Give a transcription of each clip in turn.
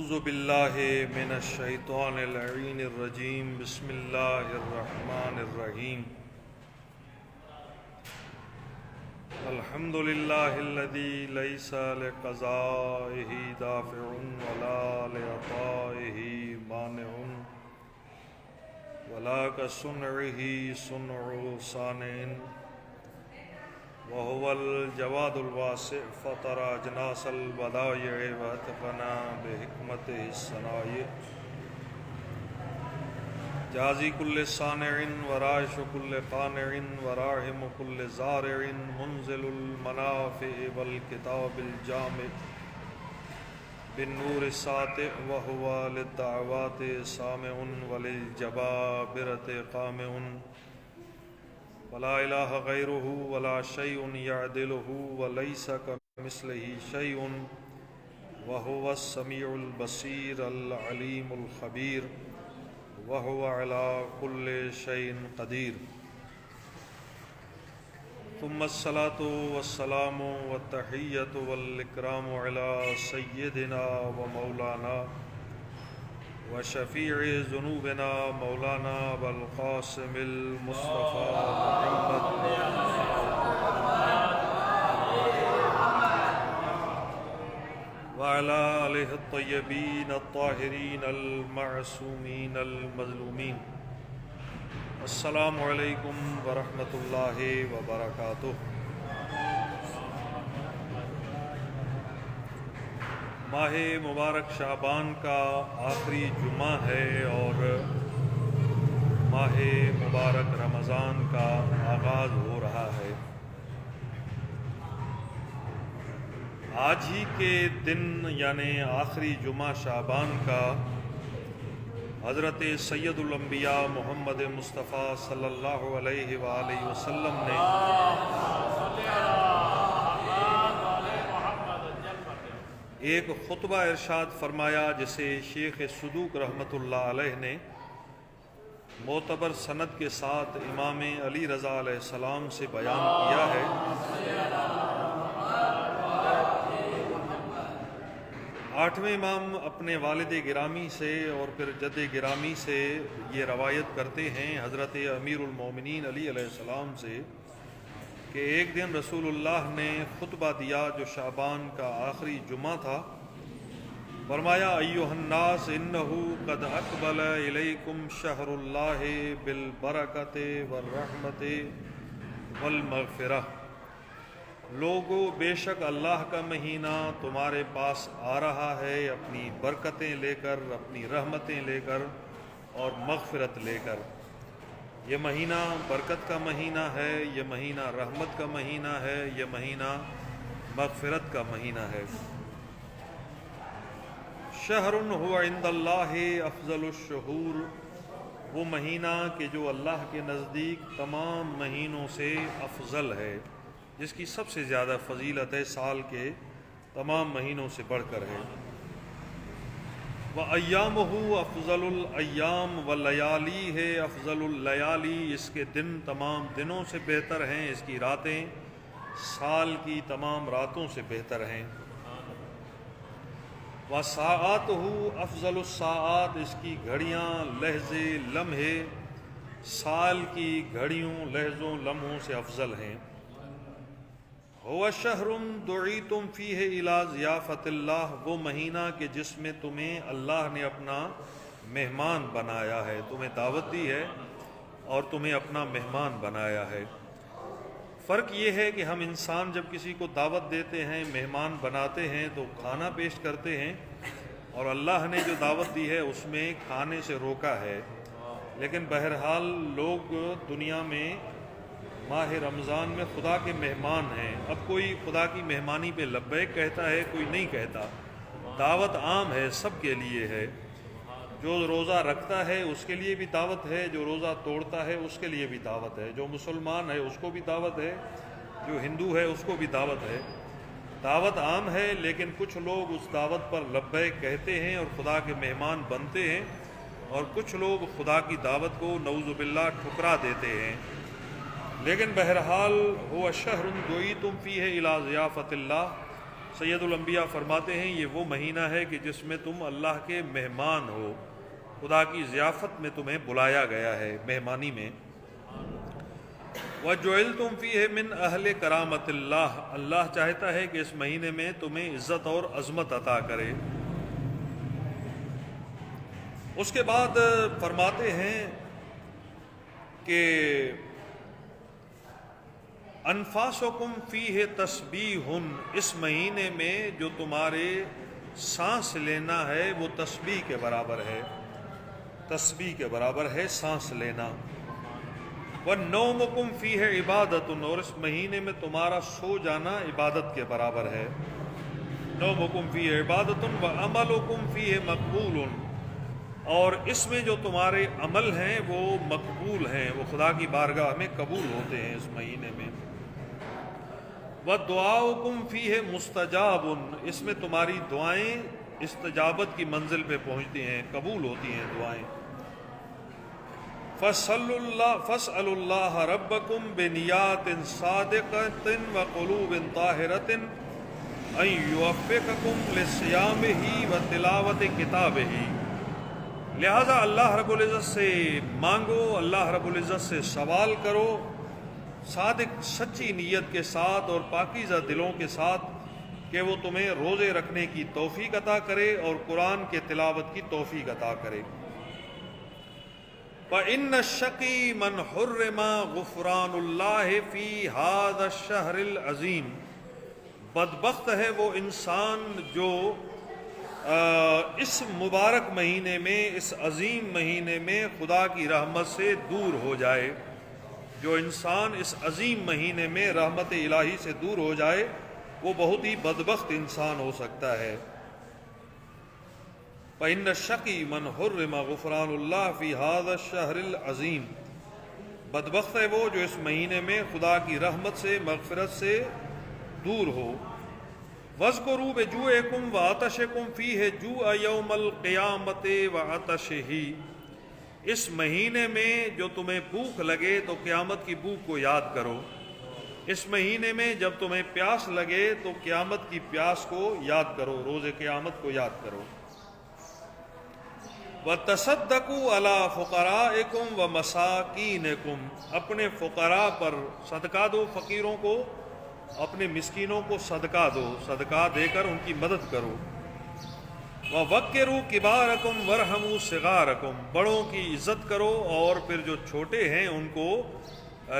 اعوذ باللہ من الشیطان اللعین الرجیم بسم اللہ الرحمن الرحیم الحمد للہ الذی لیس لقضائہ دافع ولا لعطائہ مانع ولا كصنعہ صنع صانع وهو الجواد الواسع فطر اجناس البدائع واتقنا بحکمته الصنائع جازی كل صانع ورائش كل قانع وراحم كل زارع منزل المنافع والكتاب الجامع بالنور الساطع وهو للدعوات سامع وللجبابرة قامع ولا الہ غیرہ ولا شیء یعدلہ ولیس کمثلہ شیء وہو السمیع البصیر العلیم الخبیر وہو علی کل شیء قدیر ثم الصلاة والسلام والتحیۃ والاکرام علی سیدنا ومولانا وشفیع ذنوبنا مولانا ابوالقاسم المصطفى محمد وعلى آلہ الطیبین الطاہرین المعصومین المظلومین السلام علیکم ورحمۃ اللہ وبرکاتہ۔ ماہ مبارک شعبان کا آخری جمعہ ہے اور ماہ مبارک رمضان کا آغاز ہو رہا ہے۔ آج ہی کے دن یعنی آخری جمعہ شعبان کا حضرت سید الانبیاء محمد مصطفیٰ صلی اللہ علیہ وآلہ وسلم نے ایک خطبہ ارشاد فرمایا جسے شیخ صدوق رحمۃ اللہ علیہ نے معتبر سند کے ساتھ امام علی رضا علیہ السلام سے بیان کیا ہے۔ آٹھویں امام اپنے والد گرامی سے اور پھر جد گرامی سے یہ روایت کرتے ہیں حضرت امیر المومنین علی علیہ السلام سے کہ ایک دن رسول اللہ نے خطبہ دیا جو شعبان کا آخری جمعہ تھا۔ فرمایا ایھا الناس انہ قد اقبل الیکم شہر اللہ بالبرکۃ والرحمۃ والمغفرہ، لوگو بے شک اللہ کا مہینہ تمہارے پاس آ رہا ہے اپنی برکتیں لے کر، اپنی رحمتیں لے کر اور مغفرت لے کر۔ یہ مہینہ برکت کا مہینہ ہے، یہ مہینہ رحمت کا مہینہ ہے، یہ مہینہ مغفرت کا مہینہ ہے۔ شہر هو عند اللہ افضل الشہور، وہ مہینہ کہ جو اللہ کے نزدیک تمام مہینوں سے افضل ہے، جس کی سب سے زیادہ فضیلت ہے، سال کے تمام مہینوں سے بڑھ کر ہے۔ وَأَيَّامُهُ أَفْضَلُ الْأَيَّامِ وَاللَّيَالِيهِ أَفْضَلُ اللَّيَالِي، اس کے دن تمام دنوں سے بہتر ہیں، اس کی راتیں سال کی تمام راتوں سے بہتر ہیں۔ وَسَاعَاتُهُ أَفْضَلُ السَّاعَات، اس کی گھڑیاں لحظے لمحے سال کی گھڑیوں لحظوں لمحوں سے افضل ہیں۔ هو شہر دعیتم فیہ الی ضیافۃ اللہ، وہ مہینہ کہ جس میں تمہیں اللہ نے اپنا مہمان بنایا ہے، تمہیں دعوت دی ہے اور تمہیں اپنا مہمان بنایا ہے۔ فرق یہ ہے کہ ہم انسان جب کسی کو دعوت دیتے ہیں، مہمان بناتے ہیں تو کھانا پیش کرتے ہیں، اور اللہ نے جو دعوت دی ہے اس میں کھانے سے روکا ہے۔ لیکن بہرحال لوگ دنیا میں ماہ رمضان میں خدا کے مہمان ہیں۔ اب کوئی خدا کی مہمانی پہ لبیک کہتا ہے، کوئی نہیں کہتا۔ دعوت عام ہے، سب کے لیے ہے۔ جو روزہ رکھتا ہے اس کے لیے بھی دعوت ہے، جو روزہ توڑتا ہے اس کے لیے بھی دعوت ہے، جو مسلمان ہے اس کو بھی دعوت ہے، جو ہندو ہے اس کو بھی دعوت ہے۔ دعوت عام ہے، لیکن کچھ لوگ اس دعوت پر لبیک کہتے ہیں اور خدا کے مہمان بنتے ہیں، اور کچھ لوگ خدا کی دعوت کو نعوذ باللہ ٹھکرا دیتے ہیں۔ لیکن بہرحال ہوا شہر دعیتم فیہ الی ضیافۃ اللہ، سید الانبیاء فرماتے ہیں یہ وہ مہینہ ہے کہ جس میں تم اللہ کے مہمان ہو، خدا کی ضیافت میں تمہیں بلایا گیا ہے، مہمانی میں۔ وَجُعِلْتُمْ فِيهِ مِنْ أَهْلِ كَرَامَةِ اللَّهِ، اللہ چاہتا ہے کہ اس مہینے میں تمہیں عزت اور عظمت عطا کرے۔ اس کے بعد فرماتے ہیں کہ انفاسکم فیہ تسبیح، اس مہینے میں جو تمہارے سانس لینا ہے وہ تسبیح کے برابر ہے، تسبیح کے برابر ہے سانس لینا۔ وَنَوْمُكُمْ فِيهِ عِبَادَةٌ، اور اس مہینے میں تمہارا سو جانا عبادت کے برابر ہے۔ نَوْمُكُمْ فِيهِ عِبَادَةٌ وَعَمَلُكُمْ فِيهِ مَقْبُولٌ، اور اس میں جو تمہارے عمل ہیں وہ مقبول ہیں، وہ خدا کی بارگاہ میں قبول ہوتے ہیں اس مہینے میں۔ وَدُعَاؤُكُمْ فِيهِ مُسْتَجَابٌ، اس میں تمہاری دعائیں استجابت کی منزل پہ پہنچتی ہیں، قبول ہوتی ہیں دعائیں۔ فَاسْأَلُوا اللَّهَ رَبَّكُمْ بِنِيَّاتٍ صَادِقَةٍ وَقُلُوبٍ طَاهِرَةٍ أَن يُوَفِّقَكُمْ لِصِيَامِهِ وَتِلَاوَةِ كِتَابِهِ، لہذا اللہ رب العزت سے مانگو، اللہ رب العزت سے سوال کرو صادق سچی نیت کے ساتھ اور پاکیزہ دلوں کے ساتھ کہ وہ تمہیں روزے رکھنے کی توفیق عطا کرے اور قرآن کے تلاوت کی توفیق عطا کرے۔ فَإِنَّ الشَّقِي مَنْ حُرِّمَ غُفْرَانُ اللَّهِ فِي هَذَا الشَّهْرِ الْعَظِيمِ، بدبخت ہے وہ انسان جو اس مبارک مہینے میں، اس عظیم مہینے میں خدا کی رحمت سے دور ہو جائے۔ جو انسان اس عظیم مہینے میں رحمت الہی سے دور ہو جائے وہ بہت ہی بدبخت انسان ہو سکتا ہے۔ فَإِنَّ الشَّقِي مَنْ حُرِّمَ غُفْرَانُ اللَّهِ فِي هَذَا الشَّهْرِ الْعَظِيمِ، بدبخت ہے وہ جو اس مہینے میں خدا کی رحمت سے، مغفرت سے دور ہو۔ وَاذْكُرُوا بِجُوعِكُمْ وَعَطَشِكُمْ فِيهِ جُوعَ يَوْمَ الْقِيَامَةِ وَعَطَشِهِ، اس مہینے میں جو تمہیں بھوک لگے تو قیامت کی بھوک کو یاد کرو، اس مہینے میں جب تمہیں پیاس لگے تو قیامت کی پیاس کو یاد کرو، روز قیامت کو یاد کرو۔ وَتَصَدَّقُوا عَلَىٰ فُقَرَائِكُمْ وَمَسَاكِينِكُمْ، اپنے فقراء پر صدقہ دو، فقیروں کو، اپنے مسکینوں کو صدقہ دو، صدقہ دے کر ان کی مدد کرو۔ وَوَقِّرُوا كِبَارَكُمْ وَارْحَمُوا صِغَارَكُمْ، بڑوں کی عزت کرو اور پھر جو چھوٹے ہیں ان کو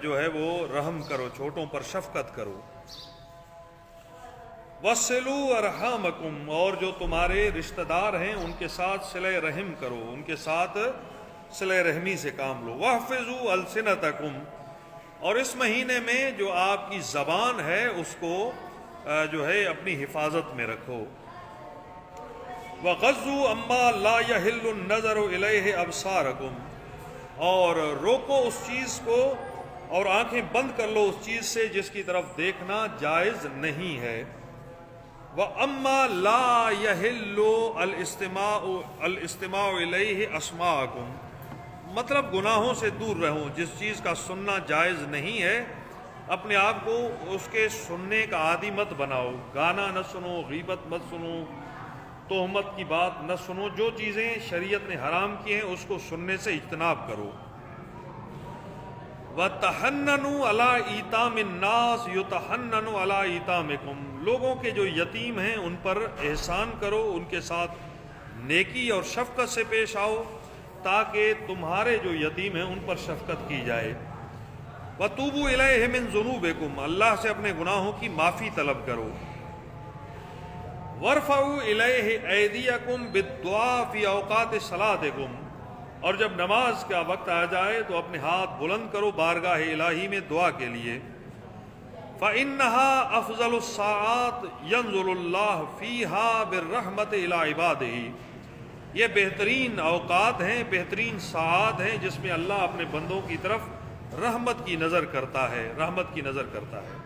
جو ہے وہ رحم کرو، چھوٹوں پر شفقت کرو۔ وَصِلُوا أَرْحَامَكُمْ، اور جو تمہارے رشتہ دار ہیں ان کے ساتھ صلہ رحم کرو، ان کے ساتھ صلہ رحمی سے کام لو۔ وَاحْفِظُوا أَلْسِنَتَكُمْ، اور اس مہینے میں جو آپ کی زبان ہے اس کو جو ہے اپنی حفاظت میں رکھو۔ وَغَضُّوا عَمَّا لَا يَحِلُّ النَّظَرُ إِلَيْهِ أَبْصَارَكُمْ، اور روکو اس چیز کو اور آنکھیں بند کر لو اس چیز سے جس کی طرف دیکھنا جائز نہیں ہے۔ وَأَمَّا لَا يَحِلُّ الْإِسْتِمَاعُ إِلَيْهِ أَسْمَاعَكُمْ، مطلب گناہوں سے دور رہو، جس چیز کا سننا جائز نہیں ہے اپنے آپ کو اس کے سننے کا عادی مت بناؤ، گانا نہ سنو، غیبت مت سنو، تہمت کی بات نہ سنو، جو چیزیں شریعت نے حرام کی ہیں اس کو سننے سے اجتناب کرو۔ وَتَحَنَّنُوا عَلَىٰ إِيتَامِ النَّاسِ يُتَحَنَّنُوا عَلَىٰ إِيتَامِكُمْ، لوگوں کے جو یتیم ہیں ان پر احسان کرو، ان کے ساتھ نیکی اور شفقت سے پیش آؤ تاکہ تمہارے جو یتیم ہیں ان پر شفقت کی جائے۔ وَتُوبُوا إِلَيْهِ مِن ذُنُوبِكُمْ، اللہ سے اپنے گناہوں کی معافی طلب کرو۔ وَارْفَعُوا إِلَيْهِ أَيْدِيَكُمْ بِالدُّعَاءِ فِي أَوْقَاتِ صَلَاتِكُمْ، اور جب نماز کا وقت آ جائے تو اپنے ہاتھ بلند کرو بارگاہ الہی میں دعا کے لیے۔ فَإِنَّهَا أَفْضَلُ السَّاعَاتِ يَنزُلُ اللَّهُ فِيهَا بِالرَّحْمَةِ إِلَىٰ عِبَادِهِ، یہ بہترین اوقات ہیں، بہترین ساعات ہیں جس میں اللہ اپنے بندوں کی طرف رحمت کی نظر کرتا ہے، رحمت کی نظر کرتا ہے۔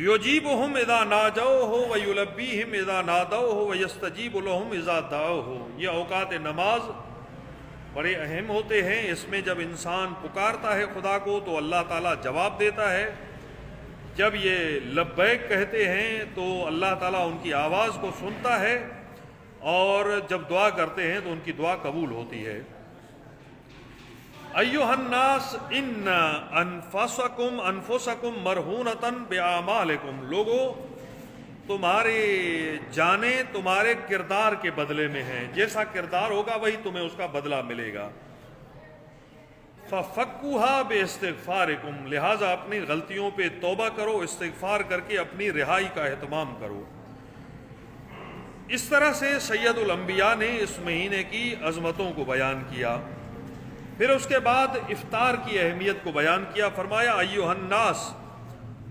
یجیبہم اذا ناجوہ ویلبیہم اذا نادوہ ویستجیب لہم اذا دعوہ، یہ اوقات نماز بڑے اہم ہوتے ہیں، اس میں جب انسان پکارتا ہے خدا کو تو اللہ تعالیٰ جواب دیتا ہے، جب یہ لبیک کہتے ہیں تو اللہ تعالیٰ ان کی آواز کو سنتا ہے، اور جب دعا کرتے ہیں تو ان کی دعا قبول ہوتی ہے۔ ایھا الناس ان انفسکم مرہونۃ باعمالکم، لوگو تمہارے جانیں تمہارے کردار کے بدلے میں ہیں، جیسا کردار ہوگا وہی تمہیں اس کا بدلہ ملے گا۔ ففکوھا باستغفارکم، لہٰذا اپنی غلطیوں پہ توبہ کرو، استغفار کر کے اپنی رہائی کا اہتمام کرو۔ اس طرح سے سید الانبیاء نے اس مہینے کی عظمتوں کو بیان کیا۔ پھر اس کے بعد افطار کی اہمیت کو بیان کیا۔ فرمایا ایھا الناس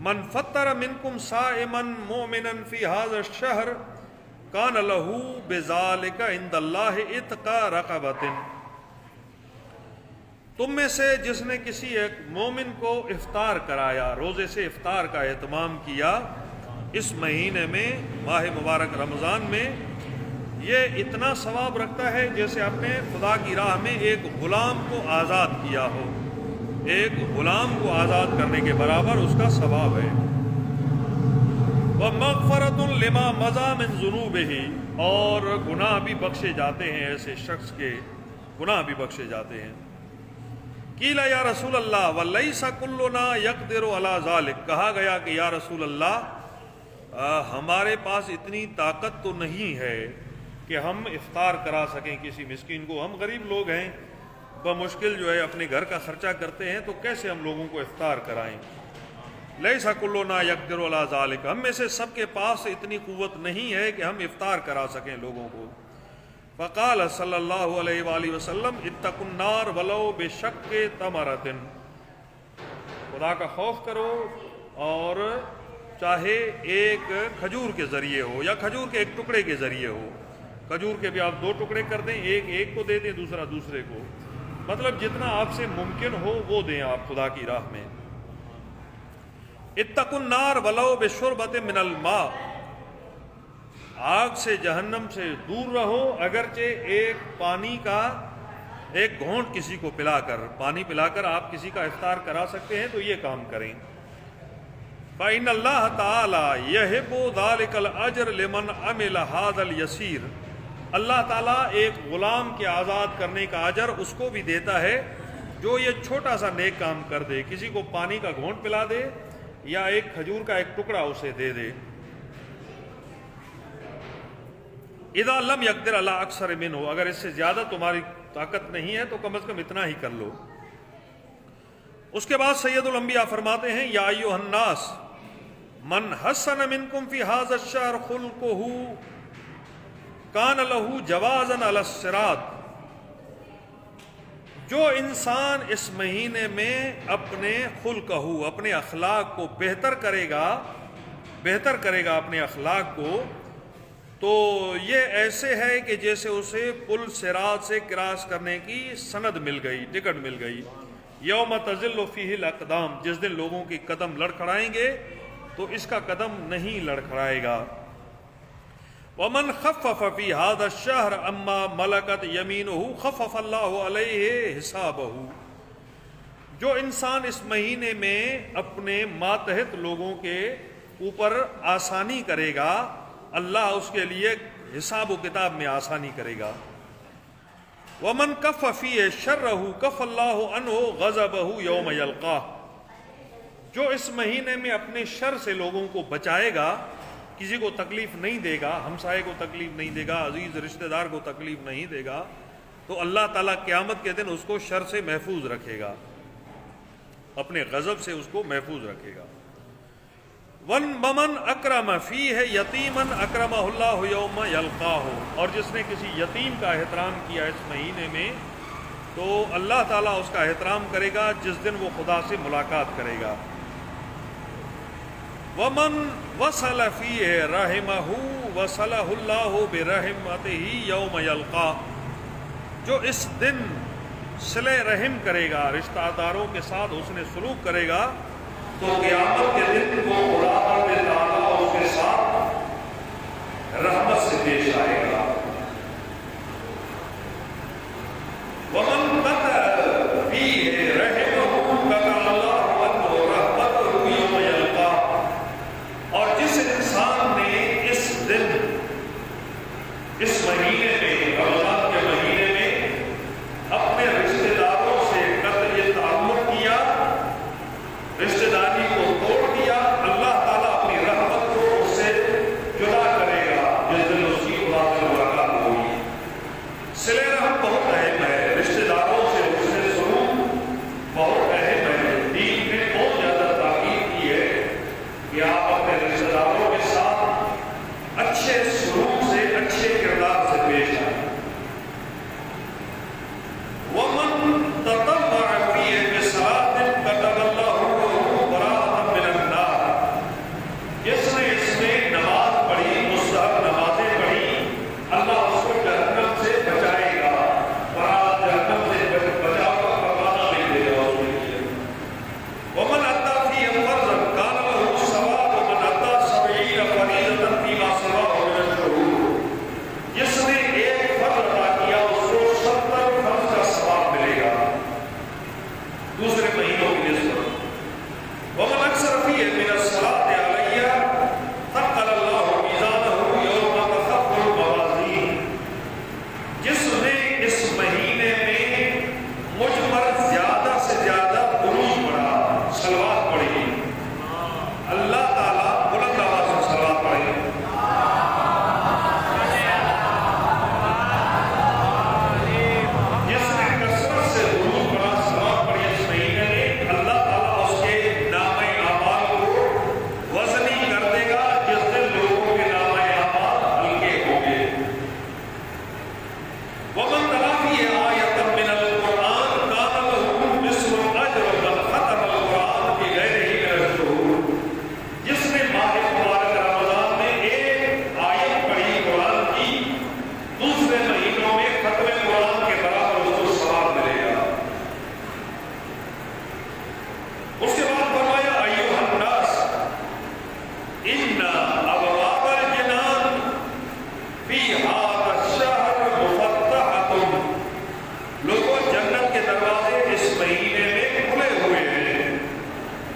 من فطر منکم صائما مؤمنا فی ھذا الشہر کان لہ بذالک عند اللہ عتق رقبۃ، تم میں سے جس نے کسی ایک مومن کو افطار کرایا، روزے سے افطار کا اہتمام کیا اس مہینے میں، ماہ مبارک رمضان میں، یہ اتنا ثواب رکھتا ہے جیسے آپ نے خدا کی راہ میں ایک غلام کو آزاد کیا ہو، ایک غلام کو آزاد کرنے کے برابر اس کا ثواب ہے۔ وَمَغْفَرَةٌ لِمَا مَضَىٰ مِن ذُنُوبِهِ، اور گناہ بھی بخشے جاتے ہیں، ایسے شخص کے گناہ بھی بخشے جاتے ہیں۔ قیل یا رسول اللہ وَلَيْسَ كُلُّنَا يَقْدِرُ عَلَىٰ ذَلِكَ، کہا گیا کہ یا رسول اللہ ہمارے پاس اتنی طاقت تو نہیں ہے کہ ہم افطار کرا سکیں کسی مسکین کو، ہم غریب لوگ ہیں، بمشکل جو ہے اپنے گھر کا خرچہ کرتے ہیں، تو کیسے ہم لوگوں کو افطار کرائیں۔ لیس کلنا یقدر علی ذلک، ہم میں سے سب کے پاس اتنی قوت نہیں ہے کہ ہم افطار کرا سکیں لوگوں کو۔ فقال صلی اللہ علیہ وآلہ وسلم اتقوا النار ولو بشق تمرۃ، خدا کا خوف کرو اور چاہے ایک کھجور کے ذریعے ہو یا کھجور کے ایک ٹکڑے کے ذریعے ہو، کھجور کے بھی آپ 2 ٹکڑے کر دیں، ایک کو دے دیں، دوسرا دوسرے کو، مطلب جتنا آپ سے ممکن ہو وہ دیں آپ خدا کی راہ میں۔ اتقوا النار ولو بشربۃ من الماء، آگ سے جہنم سے دور رہو اگرچہ ایک پانی کا ایک گھونٹ کسی کو پلا کر، پانی پلا کر آپ کسی کا افطار کرا سکتے ہیں تو یہ کام کریں۔ فإن اللہ تعالی یحب ذلک الاجر لمن عمل ھذا اليسیر، اللہ تعالیٰ ایک غلام کے آزاد کرنے کا اجر اس کو بھی دیتا ہے جو یہ چھوٹا سا نیک کام کر دے، کسی کو پانی کا گھونٹ پلا دے یا ایک کھجور کا ایک ٹکڑا اسے دے دے۔ اذا لم یقدر علی اکثر منہ، اگر اس سے زیادہ تمہاری طاقت نہیں ہے تو کم از کم اتنا ہی کر لو۔ اس کے بعد سید الانبیاء فرماتے ہیں یا ایھا الناس من حسن منکم فی ھذا الشہر خلقہ کان لہ جوازا علی الصراط، جو انسان اس مہینے میں اپنے خلقہ، اپنے اخلاق کو بہتر کرے گا اپنے اخلاق کو، تو یہ ایسے ہے کہ جیسے اسے پل صراط سے کراس کرنے کی سند مل گئی، ٹکٹ مل گئی۔ یوم تزل فیہ الاقدام، جس دن لوگوں کی قدم لڑکھڑائیں گے تو اس کا قدم نہیں لڑکھڑائے گا۔ ومن خفف فی ھذا الشہر اما ملکت یمینہ خفف اللہ علیہ حسابہ، جو انسان اس مہینے میں اپنے ماتحت لوگوں کے اوپر آسانی کرے گا، اللہ اس کے لیے حساب و کتاب میں آسانی کرے گا۔ ومن کف فیہ شرہ کف اللہ عنہ غضبہ یوم یلقاہ، جو اس مہینے میں اپنے شر سے لوگوں کو بچائے گا، کسی کو تکلیف نہیں دے گا، ہمسائے کو تکلیف نہیں دے گا، عزیز رشتہ دار کو تکلیف نہیں دے گا، تو اللہ تعالیٰ قیامت کے دن اس کو شر سے محفوظ رکھے گا، اپنے غضب سے اس کو محفوظ رکھے گا۔ وَمَنْ أَكْرَمَ فِيهِ يَتِيمًا أَكْرَمَهُ اللَّهُ يَوْمَ يَلْقَاهُ، اور جس نے کسی یتیم کا احترام کیا اس مہینے میں تو اللہ تعالیٰ اس کا احترام کرے گا جس دن وہ خدا سے ملاقات کرے گا۔ وَمَنْ وَصَلَ فِيهِ رَحِمَهُ وَصَلَهُ اللَّهُ بِرَحْمَتِهِ يَوْمَ يَلْقَاهُ، جو اس دن صلہ رحم کرے گا، رشتہ داروں کے ساتھ حسن سلوک کرے گا، تو قیامت کے دن وہ خدا تعالیٰ اس کے ساتھ رحمت سے پیش آئے گا۔ وَمَنْ قَطَعَ فِيهِ رَحِمَهُ قَطَعَ اللَّهُ عَنْهُ رَحْمَتَهُ يَوْمَ يَلْقَاهُ،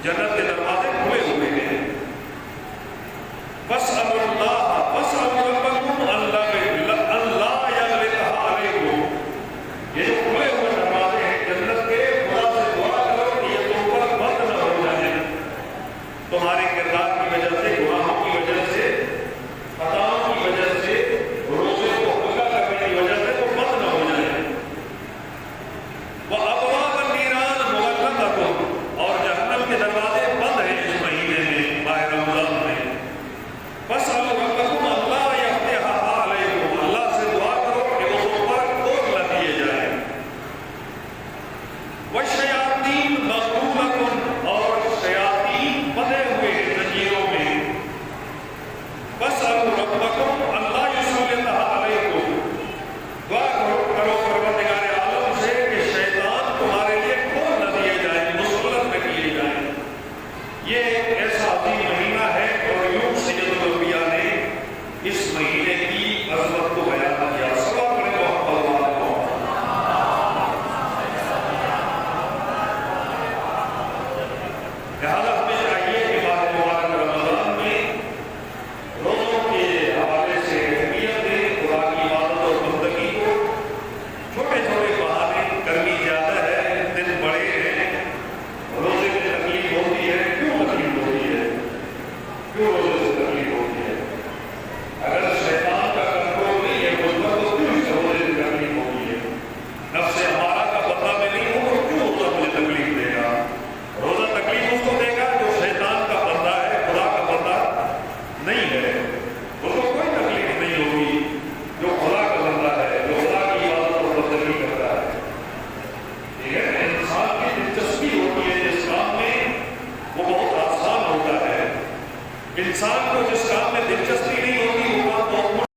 جنت کے دروازے کھلے ہوئے ہیں. وَاسْأَلُوا اللَّهَ وَاسْأَلُوا رَبَّكُمْ اللہ یغلقها علیکم. یہ جو کھلے ہوئے دروازے ہیں جنت کے، خدا سے دعا کرو کہ یہ تم پر بند نہ ہو جائیں. تمہارے کردار کی وجہ سے، گناہوں کی وجہ سے، خطاؤں کی وجہ سے، روزے کو ہلکا کرنے کی وجہ سے وہ بند نہ ہو جائیں. وَأَبْوَابَ النِّيرَانِ مُغَلَّقَةٌ، اور جہنم کے دروازے بند ہیں اس مہینے میں، ماہ رمضان میں. وَاسْأَلُوا رَبَّكُمْ اللہ یفتحها علیکم، اللہ سے دعا کرو کہ وہ تم پر کھول نہ دیے جائیں. وَالشَّيَاطِينُ مَغْرُورَةٌ، اور شیاطین بندھے ہوئے زنجیروں میں. وَاسْأَلُوا رَبَّكُمْ اللہ یسلطها علیکم، دعا کرو پروردگار عالم سے کہ شیطان تمہارے لیے کھول نہ دیے جائیں، مسلط نہ کیے جائیں. یہ ایک ایسا عظیم مہینہ ہے، اور یوں سید الانبیاء نے اس مہینے کی عظمت کو بیان کیا. سوا پڑھیں محمد اللہ کو. لہٰذا ہمیں چاہیے کہ ماہ مبارک رمضان میں روزوں کے حوالے سے اہمیت دیں. خدا کی عبادت اور بندگی کو چھوٹے چھوٹے بہانے، گرمی زیادہ ہے، دن بڑے ہیں، روزے میں تکلیف ہوتی ہے. کیوں تکلیف ہوتی ہے؟ کیوں روزے سے تکلیف ہوتی ہے؟ اگر شیطان کا کنٹرول نہیں ہے مجھ پر تو کیوں اس روزے سے تکلیف ہوتی ہے؟ نفس ہمارا کا پتہ میں نہیں ہو تو کیوں روزہ مجھے تکلیف دے گا؟ روزہ تکلیف اس کو دے گا جو شیطان کا بندہ ہے، خدا کا بندہ نہیں ہے. اس کو کوئی تکلیف نہیں ہوگی جو خدا کا بندہ ہے، جو خدا کی عبادت اور بندگی کرتا ہے. ٹھیک ہے، انسان کی دلچسپی ہوتی ہے جس کام میں، وہ بہت آسان ہوتا ہے. انسان کو جس کام میں دلچسپی